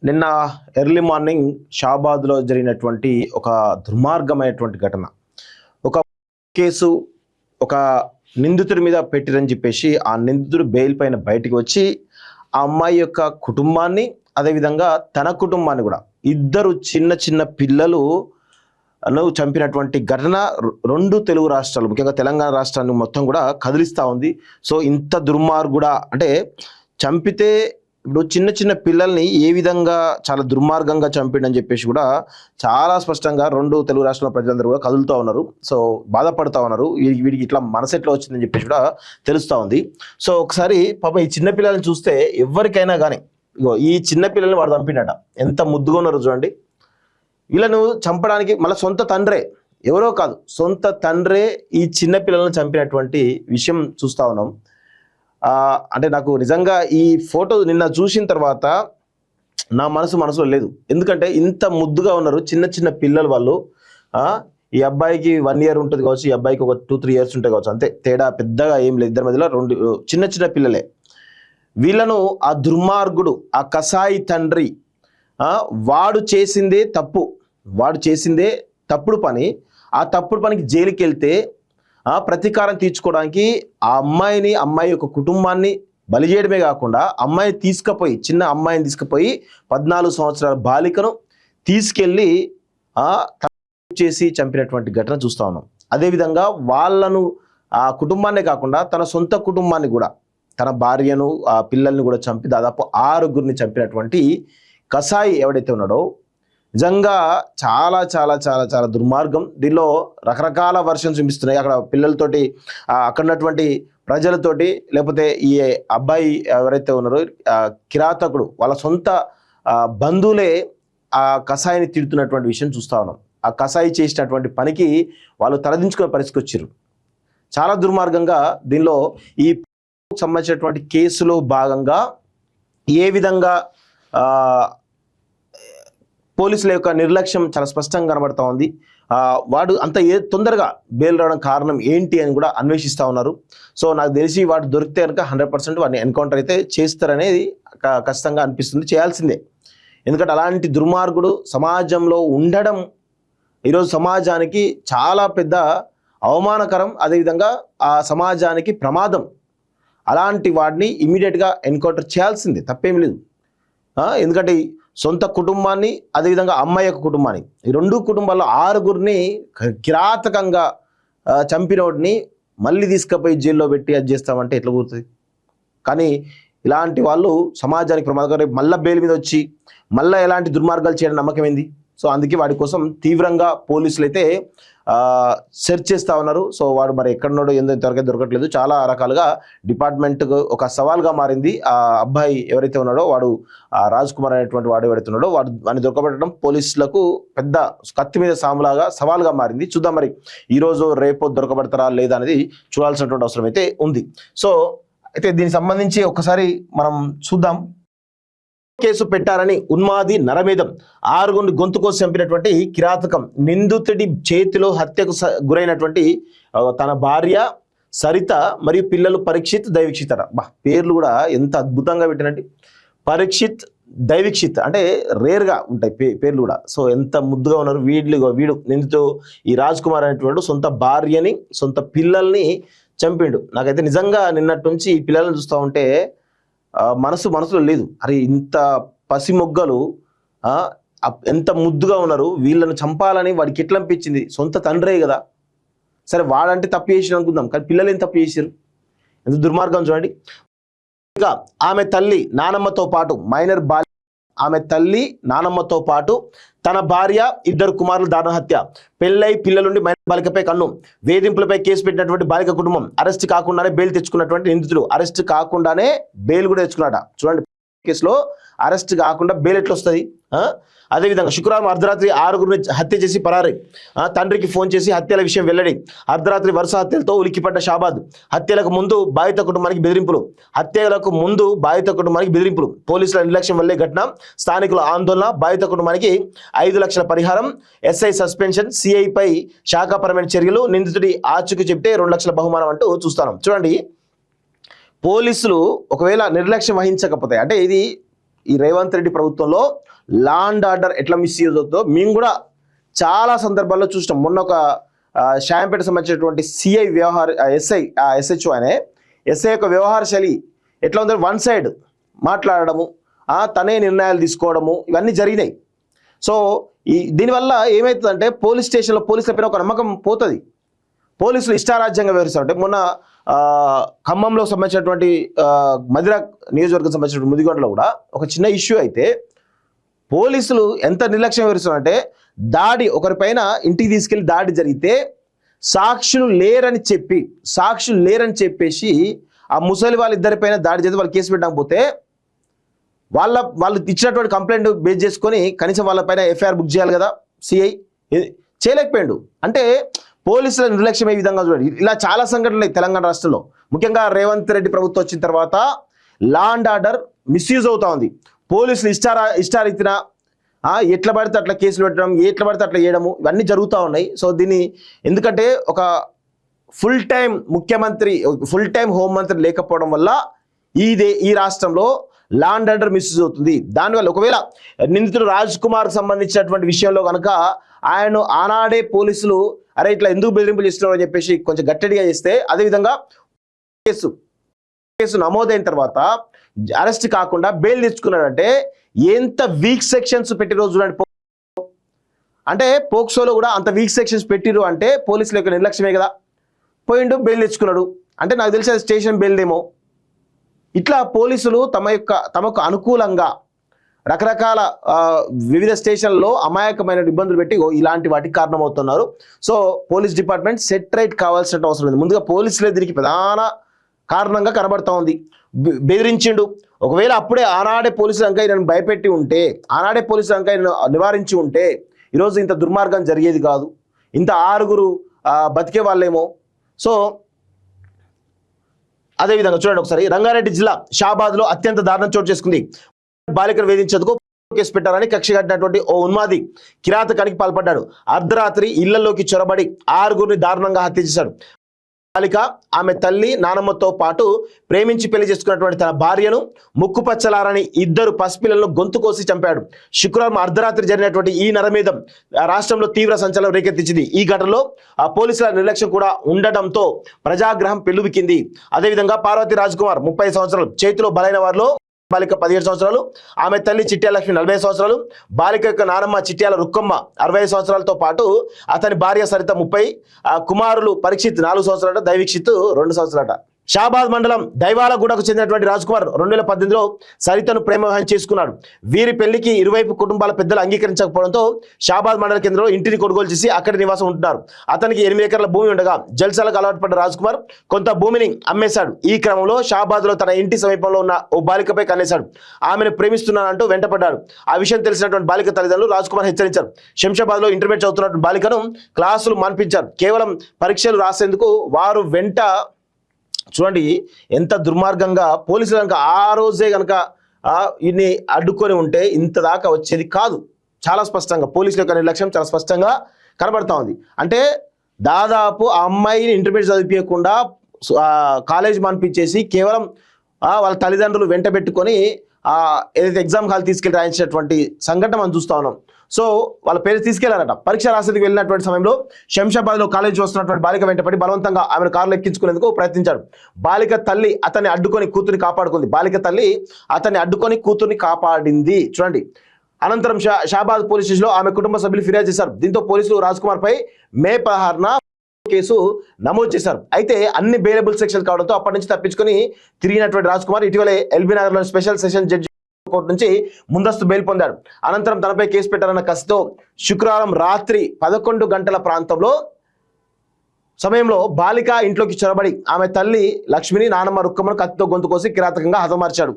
నిన్న early morning షాబాద్లో జరిగినటువంటి ఒక దుర్మార్గమైనటువంటి ఘటన. ఒక కేసు ఒక నిందితుడి మీద పెట్టిరని చెప్పేసి ఆ నిందితుడు బెయిల్ పైన బయటికి వచ్చి ఆ అమ్మాయి యొక్క కుటుంబాన్ని, అదేవిధంగా తన కుటుంబాన్ని కూడా, ఇద్దరు చిన్న చిన్న పిల్లలు చంపినటువంటి ఘటన రెండు తెలుగు రాష్ట్రాలు, ముఖ్యంగా తెలంగాణ రాష్ట్రాన్ని మొత్తం కూడా కదిలిస్తూ ఉంది. సో ఇంత దుర్మార్గుడా అంటే, చంపితే ఇప్పుడు చిన్న చిన్న పిల్లల్ని ఏ విధంగా చాలా దుర్మార్గంగా చంపిండని చెప్పేసి కూడా చాలా స్పష్టంగా రెండు తెలుగు రాష్ట్రాల ప్రజలందరూ కూడా కదులుతూ ఉన్నారు. సో బాధపడుతూ ఉన్నారు, వీడికి ఇట్లా మనసు ఎట్లా వచ్చిందని చెప్పేసి కూడా తెలుస్తూ ఉంది. సో ఒకసారి పాపం ఈ చిన్న పిల్లల్ని చూస్తే ఎవరికైనా కానీ, ఇగో ఈ చిన్న పిల్లల్ని వాడు చంపినట, ఎంత ముద్దుగా ఉన్నారు చూడండి. వీళ్ళను చంపడానికి మళ్ళీ సొంత తండ్రే, ఎవరో కాదు సొంత తండ్రే ఈ చిన్న పిల్లలను చంపినటువంటి విషయం చూస్తూ ఉన్నాం. అంటే నాకు నిజంగా ఈ ఫోటో నిన్న చూసిన తర్వాత నా మనసులో లేదు. ఎందుకంటే ఇంత ముద్దుగా ఉన్నారు చిన్న చిన్న పిల్లలు వాళ్ళు. ఈ అబ్బాయికి 1 year ఉంటుంది కావచ్చు, ఈ అబ్బాయికి ఒక 2-3 years ఉంటాయి కావచ్చు, అంతే తేడా పెద్దగా ఏం లేదు. ఇద్దరి మధ్యలో రెండు చిన్న చిన్న పిల్లలే. వీళ్ళను ఆ దుర్మార్గుడు, ఆ కసాయి తండ్రి, వాడు చేసిందే తప్పు, వాడు చేసిందే తప్పుడు పని. ఆ తప్పుడు పనికి జైలుకి వెళ్తే ప్రతీకారం తీర్చుకోవడానికి ఆ అమ్మాయి యొక్క కుటుంబాన్ని బలి చేయడమే కాకుండా అమ్మాయిని తీసుకుపోయి, చిన్న అమ్మాయిని తీసుకుపోయి 14 సంవత్సరాల బాలికను తీసుకెళ్ళి చేసి చంపినటువంటి ఘటన చూస్తా ఉన్నాం. అదేవిధంగా వాళ్ళను, ఆ కుటుంబాన్నే కాకుండా తన సొంత కుటుంబాన్ని కూడా, తన భార్యను, ఆ పిల్లల్ని కూడా చంపి దాదాపు 6 చంపినటువంటి కసాయి ఎవడైతే ఉన్నాడో, నిజంగా చాలా చాలా చాలా చాలా దుర్మార్గం. దీనిలో రకరకాల వర్షన్స్ చూపిస్తున్నాయి. అక్కడ పిల్లలతోటి, అక్కడ ఉన్నటువంటి ప్రజలతోటి, లేకపోతే ఈ అబ్బాయి ఎవరైతే ఉన్నారో కిరాతకుడు వాళ్ళ సొంత బంధువులే ఆ కసాయిని తిడుతున్నటువంటి విషయం చూస్తా ఉన్నాం. ఆ కసాయి చేసినటువంటి పనికి వాళ్ళు తలదించుకునే పరిస్థితికి వచ్చారు. చాలా దుర్మార్గంగా దీనిలో ఈ సంబంధించినటువంటి కేసులో భాగంగా ఏ విధంగా పోలీసుల యొక్క నిర్లక్ష్యం చాలా స్పష్టంగా కనబడతా ఉంది. వాడు అంత తొందరగా బెయిల్ రావడం కారణం ఏంటి అని కూడా అన్వేషిస్తూ ఉన్నారు. సో నాకు తెలిసి వాడు దొరికితే కనుక 100% వాడిని ఎన్కౌంటర్ అయితే చేస్తారనేది ఖచ్చితంగా అనిపిస్తుంది, చేయాల్సిందే. ఎందుకంటే అలాంటి దుర్మార్గుడు సమాజంలో ఉండడం ఈరోజు సమాజానికి చాలా పెద్ద అవమానకరం, అదేవిధంగా ఆ సమాజానికి ప్రమాదం. అలాంటి వాడిని ఇమీడియట్గా ఎన్కౌంటర్ చేయాల్సిందే, తప్పేం లేదు. ఎందుకంటే సొంత కుటుంబాన్ని, అదేవిధంగా అమ్మాయి యొక్క కుటుంబాన్ని, ఈ 2 కుటుంబాల్లో 6 కిరాతకంగా చంపినోడిని మళ్ళీ తీసుకుపోయి జైల్లో పెట్టి అది చేస్తామంటే ఎట్లా కుదురుతుంది? కానీ ఇలాంటి వాళ్ళు సమాజానికి ప్రమాదకరం. మళ్ళీ బెయిల్ మీద వచ్చి మళ్ళీ ఎలాంటి దుర్మార్గాలు చేయడం నమ్మకం ఏంది? సో అందుకే వాడి కోసం తీవ్రంగా పోలీసులు అయితే సెర్చ్ చేస్తూ ఉన్నారు. సో వాడు మరి ఎక్కడున్నాడో ఏందో ఇంతవరకు దొరకట్లేదు. చాలా రకాలుగా డిపార్ట్మెంట్ ఒక సవాల్గా మారింది. ఆ అబ్బాయి ఎవరైతే ఉన్నాడో వాడు, రాజ్ కుమార్ అనేటువంటి వాడు ఎవరైతే ఉన్నాడో వాడిని దొరకబెట్టడం పోలీసులకు పెద్ద కత్తి మీద సాములాగా సవాల్గా మారింది. చూద్దాం మరి ఈరోజు రేపు దొరకబడతారా లేదా అనేది చూడాల్సినటువంటి అవసరం అయితే ఉంది. సో అయితే దీనికి సంబంధించి ఒకసారి మనం చూద్దాం. కేసు పెట్టారని ఉన్మాది నరమేధం, 6 గొంతు కోసం చంపినటువంటి కిరాతకం. నిందితుడి చేతిలో హత్యకు గురైనటువంటి తన భార్య సరిత మరియు పిల్లలు పరీక్షిత్, దైవీక్షిత్ అట. పేర్లు కూడా ఎంత అద్భుతంగా పెట్టినట్టు. పరీక్షిత్, దైవీక్షిత్ అంటే రేర్గా ఉంటాయి పేర్లు కూడా. సో ఎంత ముద్దుగా ఉన్నారు వీడు నిందితుడు ఈ రాజ్ కుమార్ అనేటువంటి సొంత భార్యని, సొంత పిల్లల్ని చంపిండు. నాకైతే నిజంగా నిన్నటి నుంచి ఈ పిల్లల్ని చూస్తూ ఉంటే మనసులో లేదు. అరే ఇంత పసిమొగ్గలు ఎంత ముద్దుగా ఉన్నారు, వీళ్ళను చంపాలని వాడికి ఎట్లా అనిపించింది? సొంత తండ్రే కదా. సరే వాడంటే తప్పు చేసిన అనుకుందాం, కానీ పిల్లలు ఏం తప్పు చేశారు? ఎంత దుర్మార్గం చూడండి. ఇంకా ఆమె తల్లి నానమ్మతో పాటు మైనర్ బాలిక, ఆమె తల్లి నానమ్మతో పాటు తన భార్య, 2 కుమారుల దారుణ హత్య. పెళ్ళై పిల్లలుండి మైనర్ బాలికపై కన్ను. వేధింపులపై కేసు పెట్టినటువంటి బాలిక కుటుంబం. అరెస్ట్ కాకుండానే బెయిల్ తెచ్చుకున్నటువంటి నిందితుడు. అరెస్ట్ కాకుండానే బెయిల్ కూడా తెచ్చుకున్నాడ. చూడండి, కేసులో అరెస్ట్ కాకుండా బెయిల్ ఎట్లా వస్తుంది? అదేవిధంగా శుక్రవారం అర్ధరాత్రి 6 హత్య చేసి పరారి. తండ్రికి ఫోన్ చేసి హత్యల విషయం వెల్లడి. అర్ధరాత్రి వరుస హత్యలతో ఉలిక్కిపడ్డ షాబాద్. హత్యలకు ముందు బాధిత కుటుంబానికి బెదిరింపులు. పోలీసుల నిర్లక్ష్యం వల్లే ఘటన. స్థానికుల ఆందోళన. బాధిత కుటుంబానికి 5 లక్షల పరిహారం. SI suspension. సిఐపై శాఖాపరమైన చర్యలు. నిందితుడి ఆచూకీ చెప్తే 2 లక్షల బహుమానం అంటూ చూస్తాను. చూడండి, పోలీసులు ఒకవేళ నిర్లక్ష్యం వహించకపోతే, అంటే ఇది ఈ రేవంత్ రెడ్డి ప్రభుత్వంలో లా అండ్ ఆర్డర్ ఎట్లా మిస్యూజ్ అవుతుందో మేము కూడా చాలా సందర్భాల్లో చూసినాం. మొన్న ఒక షాయంపేట సంబంధించినటువంటి సిఐ ఎస్హెచ్ఓ అనే ఎస్ఐ యొక్క వ్యవహార శైలి ఎట్లా ఉందో వన్ సైడ్ మాట్లాడడము, తనే నిర్ణయాలు తీసుకోవడము, ఇవన్నీ జరిగినాయి. సో దీనివల్ల ఏమవుతుందంటే పోలీస్ స్టేషన్లో పోలీసుల పైన ఒక నమ్మకం పోతుంది. పోలీసులు ఇష్టారాజ్యంగా వ్యవహరిస్తారు. మొన్న ఖమ్మంలో సంబంధించినటువంటి మధిర నియోజకవర్గం సంబంధించిన ముదిగొండలో కూడా ఒక చిన్న ఇష్యూ అయితే పోలీసులు ఎంత నిర్లక్ష్యం వ్యవహరిస్తున్నారంటే దాడి ఒకరిపైన ఇంటికి తీసుకెళ్లి దాడి జరిగితే సాక్షులు లేరని చెప్పేసి ఆ ముసలి వాళ్ళిద్దరిపైన దాడి చేసి వాళ్ళు కేసు పెట్టకపోతే వాళ్ళు ఇచ్చినటువంటి కంప్లైంట్ బేస్ చేసుకొని కనీసం వాళ్ళపైన ఎఫ్ఐఆర్ బుక్ చేయాలి కదా. సిఐ చేయలేకపోయాడు. అంటే పోలీసుల నిర్లక్ష్యం ఏ విధంగా చూడండి. ఇలా చాలా సంఘటనలు తెలంగాణ రాష్ట్రంలో, ముఖ్యంగా రేవంత్ రెడ్డి ప్రభుత్వం వచ్చిన తర్వాత లా అండ్ ఆర్డర్ మిస్యూజ్ అవుతా ఉంది. పోలీసులు ఇష్టారీతిన ఎట్లా పడితే అట్లా కేసులు పెట్టడం, ఎట్లా పడితే అట్లా చేయడము, ఇవన్నీ జరుగుతూ ఉన్నాయి. సో దీన్ని ఎందుకంటే ఒక ఫుల్ టైం ముఖ్యమంత్రి, ఫుల్ టైం హోంమంత్రి లేకపోవడం వల్ల ఈ రాష్ట్రంలో లా అండ్ ఆర్డర్ మిస్యూజ్ అవుతుంది. దానివల్ల ఒకవేళ నిందితుడు రాజ్ కుమార్కి సంబంధించినటువంటి విషయంలో కనుక ఆయన ఆనాడే పోలీసులు అరే ఇట్లా ఎందుకు బెదిరింపులు చేస్తున్నారు అని చెప్పేసి కొంచెం గట్టిగా చేస్తే, అదేవిధంగా కేసు నమోదైన తర్వాత అరెస్ట్ కాకుండా బెయిల్ తెచ్చుకున్నాడంటే ఎంత వీక్ సెక్షన్స్ పెట్టిరో చూడండి. అంటే పోక్సోలో కూడా అంత వీక్ సెక్షన్స్ పెట్టిరు అంటే పోలీసుల యొక్క నిర్లక్ష్యమే కదా. పోయిండు, బెయిల్ తెచ్చుకున్నాడు అంటే నాకు తెలిసి అది స్టేషన్ బెయిల్దేమో. ఇట్లా పోలీసులు తమకు అనుకూలంగా రకరకాల వివిధ స్టేషన్లలో అమాయకమైన ఇబ్బందులు పెట్టి ఇలాంటి వాటికి కారణమవుతున్నారు. So police department set right కావాల్సిన అవసరం ఉంది. ముందుగా పోలీసులే దీనికి ప్రధాన కారణంగా కనబడతా ఉంది. బెదిరించిండు. ఒకవేళ అప్పుడే ఆనాడే పోలీసులు అంకా ఈయనను భయపెట్టి ఉంటే, ఆనాడే పోలీసులు అంకా ఈయన నివారించి ఉంటే ఈరోజు ఇంత దుర్మార్గం జరిగేది కాదు, ఇంత 6 బతికే వాళ్ళేమో. సో అదేవిధంగా చూడండి ఒకసారి, రంగారెడ్డి జిల్లా షాబాద్లో అత్యంత దారుణం చోటు చేసుకుంది. బాలికను వేధించేందుకు కేసు పెట్టారని కక్ష కట్టినటువంటి ఓ ఉన్మాది కిరాతకానికి పాల్పడ్డాడు. అర్ధరాత్రి ఇళ్లలోకి చొరబడి 6 దారుణంగా హత్య చేశాడు. బాలిక, ఆమె తల్లి, నానమ్మతో పాటు ప్రేమించి పెళ్లి చేసుకున్నటువంటి తన భార్యను ముక్కుపచ్చలారని 2 పసిపిల్లలను గొంతు కోసి చంపాడు. శుక్రవారం అర్ధరాత్రి జరిగినటువంటి ఈ నరమేధం రాష్ట్రంలో తీవ్ర సంచలనం రేకెత్తించింది. ఈ ఘటనలో పోలీసుల నిర్లక్ష్యం కూడా ఉండడంతో ప్రజాగ్రహం పెల్లుబికింది. అదేవిధంగా పార్వతి రాజ్ కుమార్ 30 సంవత్సరాలు, చేతిలో బలైన వారిలో బాలిక 17 సంవత్సరాలు, ఆమె తల్లి చిట్యాల లక్ష్మి 40 సంవత్సరాలు, బాలిక యొక్క నానమ్మ చిట్యాల రుక్కమ్మ 60 సంవత్సరాలతో పాటు అతని భార్య సరిత 30, కుమారులు పరీక్షిత్ 4 సంవత్సరాలట, దైవీక్షిత్ 2 సంవత్సరాలట. షాబాద్ మండలం దైవాలగూడకు చెందినటువంటి రాజ్ కుమార్ 2018లో సరితను ప్రేమ వివాహం చేసుకున్నాడు. వీరి పెళ్లికి ఇరువైపు కుటుంబాల పెద్దలు అంగీకరించకపోవడంతో షాబాద్ మండల కేంద్రంలో ఇంటిని కొనుగోలు చేసి అక్కడి నివాసం ఉంటున్నారు. అతనికి 8 ఎకరాల భూమి ఉండగా జల్సాలకు అలవాటు పడ్డ రాజ్ కుమార్ కొంత భూమిని అమ్మేశాడు. ఈ క్రమంలో షాబాద్లో తన ఇంటి సమీపంలో ఉన్న ఓ బాలికపై కన్నేశాడు. ఆమెను ప్రేమిస్తున్నానంటూ వెంటపడ్డాడు. ఆ విషయం తెలిసినటువంటి బాలిక తల్లిదండ్రులు రాజ్ కుమార్ హెచ్చరించారు. శంషాబాద్లో ఇంటర్మీడియట్ చదువుతున్నటువంటి బాలికను క్లాసులు మాన్పించారు. కేవలం పరీక్షలు రాసేందుకు వారు వెంట చూడండి ఎంత దుర్మార్గంగా పోలీసులు కనుక ఆ రోజే కనుక ఇన్ని అడ్డుకొని ఉంటే ఇంత దాకా వచ్చేది కాదు. చాలా స్పష్టంగా పోలీసుల యొక్క నిర్లక్ష్యం చాలా స్పష్టంగా కనబడతా ఉంది. అంటే దాదాపు ఆ అమ్మాయిని ఇంటర్మీడియట్ చదివించకుండా కాలేజ్ మాన్పించేసి కేవలం వాళ్ళ తల్లిదండ్రులు వెంట పెట్టుకొని ఏదైతే ఎగ్జామ్ హాల్ తీసుకెళ్ళి రాయించినటువంటి సంఘటన మనం చూస్తా ఉన్నాం. సో వాళ్ళ పేరెంట్స్ తీసుకెళ్లారట. పరీక్ష రాసేందుకు వెళ్ళినటువంటి సమయంలో శంషాబాద్లో కాలేజీ వస్తున్నటువంటి బాలిక వెంటపడి బలవంతంగా ఆమెను కారులో ఎక్కించుకునేందుకు ప్రయత్నించాడు. బాలిక తల్లి అతన్ని అడ్డుకొని కూతుర్ని కాపాడుకుంది. బాలిక తల్లి అతన్ని అడ్డుకొని కూతుర్ని కాపాడింది. చూడండి. అనంతరం షాబాద్ పోలీస్ స్టేషన్లో ఆమె కుటుంబ సభ్యులు ఫిర్యాదు చేశారు. దీంతో పోలీసులు రాజ్ కుమార్ పై మే 16న కేసు నమోదు చేశారు. అయితే అన్ని బెయిలబుల్ సెక్షన్స్ కావడంతో అప్పటి నుంచి తప్పించుకొని తిరిగినటువంటి రాజ్ కుమార్ ఇటీవలే ఎల్బీ నగర్లోని స్పెషల్ సెషన్ జడ్జి కోర్టు నుంచి ముందస్తు బెయిల్ పొందాడు. అనంతరం తనపై కేసు పెట్టారన్న కసితో శుక్రవారం రాత్రి 11 గంటల ప్రాంతంలో సమయంలో బాలిక ఇంట్లోకి చొరబడి ఆమె తల్లి లక్ష్మిని, నానమ్మ రుక్కమ్మను కత్తితో గొంతు కోసి కిరాతకంగా హతమార్చాడు.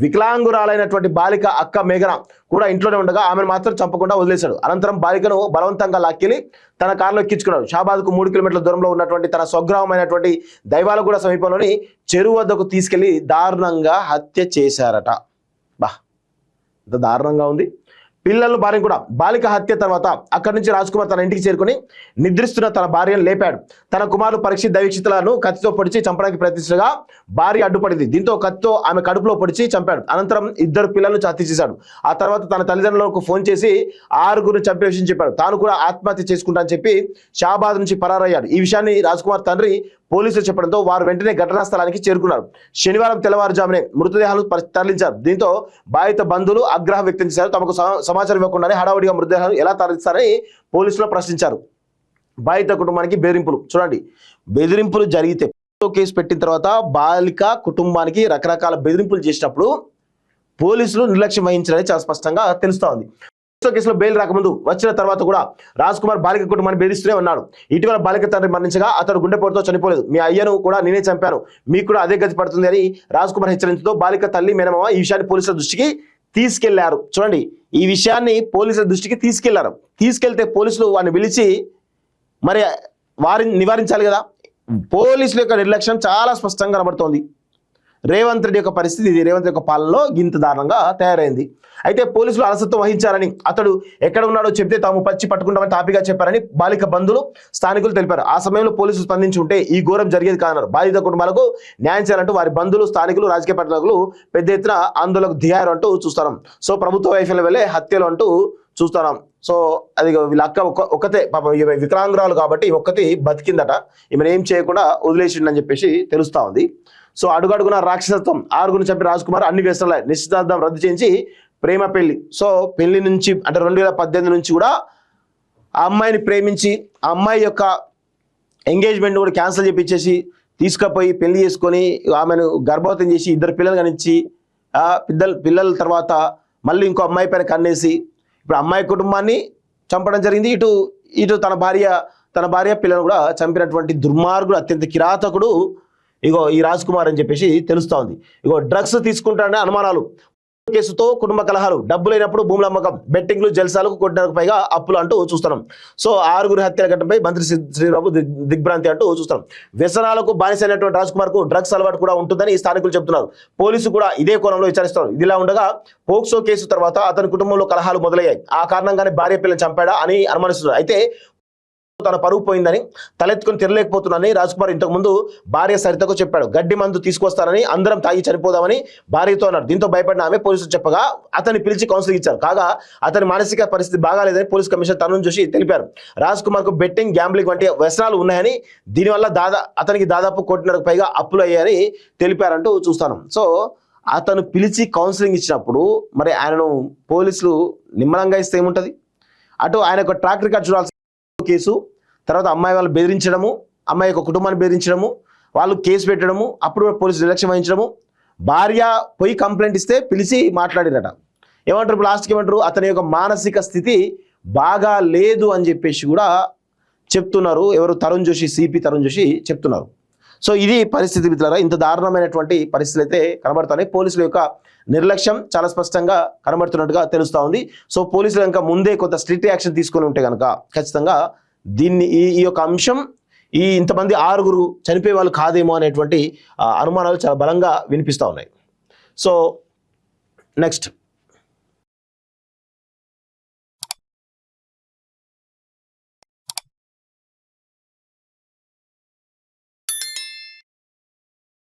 వికలాంగురాలైనటువంటి బాలిక అక్క మేఘన కూడా ఇంట్లోనే ఉండగా ఆమెను మాత్రం చంపకుండా వదిలేశాడు. అనంతరం బాలికను బలవంతంగా లాక్కెళ్లి తన కారులో ఎక్కించుకున్నాడు. షాబాద్కు 3 కిలోమీటర్ల దూరంలో ఉన్నటువంటి తన స్వగ్రామమైనటువంటి దైవాలగూడ సమీపంలోని చెరువు వద్దకు తీసుకెళ్లి దారుణంగా హత్య చేశారట. ఇంత దారుణంగా ఉంది. పిల్లలు భార్యను కూడా. బాలిక హత్య తర్వాత అక్కడి నుంచి రాజ్ కుమార్ తన ఇంటికి చేరుకుని నిద్రిస్తున్న తన భార్యను లేపాడు. తన కుమారుడు పరీక్షిత్ దైవక్షితులను కత్తితో పొడిచి చంపడానికి ప్రయత్నించగా భార్య అడ్డుపడింది. దీంతో కత్తితో ఆమె కడుపులో పొడిచి చంపాడు. అనంతరం 2 పిల్లలను హత్య చేశాడు. ఆ తర్వాత తన తల్లిదండ్రులకు ఫోన్ చేసి 6గురిని చంపే విషయం చెప్పాడు. తాను కూడా ఆత్మహత్య చేసుకుంటా అని చెప్పి షాబాద్ నుంచి పరారయ్యాడు. ఈ విషయాన్ని రాజ్ కుమార్ తండ్రి పోలీసులు చెప్పడంతో వారు వెంటనే ఘటనా స్థలానికి చేరుకున్నారు. శనివారం తెల్లవారుజామునే మృతదేహాలు తరలించారు. దీంతో బాధిత బంధువులు ఆగ్రహం వ్యక్తం చేశారు. తమకు సమాచారం ఇవ్వకుండానే హడావుడిగా మృతదేహాలు ఎలా తరలిస్తారని పోలీసులు ప్రశ్నించారు. బాధిత కుటుంబానికి బెదిరింపులు. చూడండి, బెదిరింపులు జరిగితే కేసు పెట్టిన తర్వాత బాలిక కుటుంబానికి రకరకాల బెదిరింపులు చేసినప్పుడు పోలీసులు నిర్లక్ష్యం వహించాలని చాలా స్పష్టంగా తెలుస్తా ఉంది. కేసులో బెయిల్ రాకముందు వచ్చిన తర్వాత కూడా రాజ్ కుమార్ బాలిక కుటుంబాన్ని బెదిరిస్తూనే ఉన్నాడు. ఇటీవల బాలిక తండ్రి మరణించగా అతడు గుండెపోటుతో చనిపోలేదు. మీ అయ్యను కూడా నేనే చంపాను, మీకు కూడా అదే గతి పడుతుంది అని రాజ్ కుమార్ హెచ్చరించడంతో బాలిక తల్లి మేనమామ ఈ విషయాన్ని పోలీసుల దృష్టికి తీసుకెళ్లారు. చూడండి, ఈ విషయాన్ని పోలీసుల దృష్టికి తీసుకెళ్లారు. తీసుకెళ్తే పోలీసులు వారిని పిలిచి మరి వారిని నివారించాలి కదా. పోలీసుల యొక్క నిర్లక్ష్యం చాలా స్పష్టంగా కనబడుతోంది. రేవంత్ రెడ్డి యొక్క పరిస్థితి ఇది. రేవంత్ రెడ్డి యొక్క పాలనలో గింత దారుణంగా తయారైంది. అయితే పోలీసులు అలసత్వం వహించారని, అతడు ఎక్కడ ఉన్నాడో చెప్తే తాము పట్టుకుంటామని తాపిగా చెప్పారని బాలిక బంధువులు స్థానికులు తెలిపారు. ఆ సమయంలో పోలీసులు స్పందించి ఉంటే ఈ ఘోరం జరిగేది కాదన్నారు. బాధిత కుటుంబాలకు న్యాయం చేయాలంటూ వారి బంధువులు, స్థానికులు, రాజకీయ పార్టీలు పెద్ద ఎత్తున ఆందోళనకు దిగారు అంటూ చూస్తున్నాం. సో ప్రభుత్వ వైఫల్యం వల్లే హత్యలు అంటూ చూస్తున్నాం. సో అది వీళ్ళ అక్క ఒక్కతే పాప వికలాంగురాలు కాబట్టి ఒక్కటి బతికిందట. ఈమెను ఏం చేయకుండా వదిలేసిండని చెప్పేసి తెలుస్తా ఉంది. సో అడుగడుగున రాక్షసత్వం. 6గురిని చంపి రాజ్ కుమార్ అన్ని వ్యసనాలు నిశ్చితార్థం రద్దు చేయించి ప్రేమ పెళ్లి. సో పెళ్లి నుంచి అంటే 2018 నుంచి కూడా ఆ అమ్మాయిని ప్రేమించి ఆ అమ్మాయి యొక్క ఎంగేజ్మెంట్ కూడా క్యాన్సిల్ చేయించేసి తీసుకుపోయి పెళ్లి చేసుకొని ఆమెను గర్భవతం చేసి 2 పిల్లలు కనిచ్చి పిల్లల తర్వాత మళ్ళీ ఇంకో అమ్మాయి పైన కన్నేసి ఇప్పుడు అమ్మాయి కుటుంబాన్ని చంపడం జరిగింది. ఇటు తన భార్య పిల్లలను కూడా చంపినటువంటి దుర్మార్గుడు, అత్యంత కిరాతకుడు ఇగో ఈ రాజ్ కుమార్ అని చెప్పేసి తెలుస్తా ఉంది. ఇగో డ్రగ్స్ తీసుకుంటారనే అనుమానాలు, కేసుతో కుటుంబ కలహాలు, డబ్బు లేనప్పుడు భూముల అమ్మకం, బెట్టింగ్లు, జల్సాలకు కోటిన్నరకు పైగా అప్పులు అంటూ చూస్తున్నాం. సో 6గురి హత్యల ఘటనపై మంత్రి శ్రీరాము దిగ్భ్రాంతి అంటూ చూస్తున్నాం. వ్యసనాలకు బానిసైనటువంటి రాజ్ కుమార్ కు డ్రగ్స్ అలవాటు కూడా ఉంటుందని స్థానికులు చెబుతున్నారు. పోలీసు కూడా ఇదే కోణంలో విచారిస్తున్నారు. ఇదిలా ఉండగా పోక్సో కేసు తర్వాత అతని కుటుంబంలో కలహాలు మొదలయ్యాయి. ఆ కారణంగానే భార్య పిల్లలు చంపాడా అని అనుమానిస్తున్నారు. అయితే తన పరువు పోయిందని తలెత్తుకుని తిరలేకపోతున్నానని రాజ్ కుమార్ ఇంతకు ముందు భార్య సరితకు చెప్పాడు. గడ్డి మందు తీసుకొస్తానని, అందరం తాగి చనిపోదామని భార్యతో అన్నాడు. దీంతో భయపడిన ఆమె పోలీసులు చెప్పగా అతన్ని పిలిచి కౌన్సిలింగ్ ఇచ్చారు. కాగా అతని మానసిక పరిస్థితి బాగాలేదని పోలీస్ కమిషనర్ తరుణ్ జోషి తెలిపారు. రాజ్ కుమార్ కు బెట్టింగ్, గ్యాంబ్లింగ్ వంటి వ్యసనాలు ఉన్నాయని, దీనివల్ల అతనికి దాదాపు 1.5 కోటి పైగా అప్పులు అయ్యాయని తెలిపారంటూ చూస్తాను. సో అతను పిలిచి కౌన్సిలింగ్ ఇచ్చినప్పుడు మరి ఆయనను పోలీసులు నిమ్మలంగా ఇస్తే ఏముంటుంది? అటు ఆయన యొక్క ట్రాక్ రికార్డ్ చూడాల్సిన కేసు, తర్వాత అమ్మాయి వాళ్ళు బెదిరించడము, అమ్మాయి యొక్క కుటుంబాన్ని బెదిరించడము, వాళ్ళు కేసు పెట్టడము, అప్పుడు పోలీసులు నిర్లక్ష్యం వహించడము, భార్య పోయి కంప్లైంట్ ఇస్తే పిలిచి మాట్లాడిరట. ఏమంటారు ఇప్పుడు లాస్ట్కి ఏమంటారు? అతని యొక్క మానసిక స్థితి బాగా లేదు అని చెప్పేసి కూడా చెప్తున్నారు. ఎవరు? తరుణ్ జోషి, సిపి తరుణ్ జోషి చెప్తున్నారు. సో ఇది పరిస్థితి మిత్రులారా. ఇంత దారుణమైనటువంటి పరిస్థితులు అయితే కనబడుతున్నాయి. పోలీసుల యొక్క నిర్లక్ష్యం చాలా స్పష్టంగా కనబడుతున్నట్టుగా తెలుస్తూ ఉంది. సో పోలీసులు కనుక ముందే కొంత స్ట్రిక్ట్ యాక్షన్ తీసుకొని ఉంటే కనుక ఖచ్చితంగా దీన్ని ఈ యొక్క అంశం ఇంతమంది 6గురు చనిపోయే వాళ్ళు కాదేమో అనేటువంటి అనుమానాలు చాలా బలంగా వినిపిస్తూ ఉన్నాయి. So next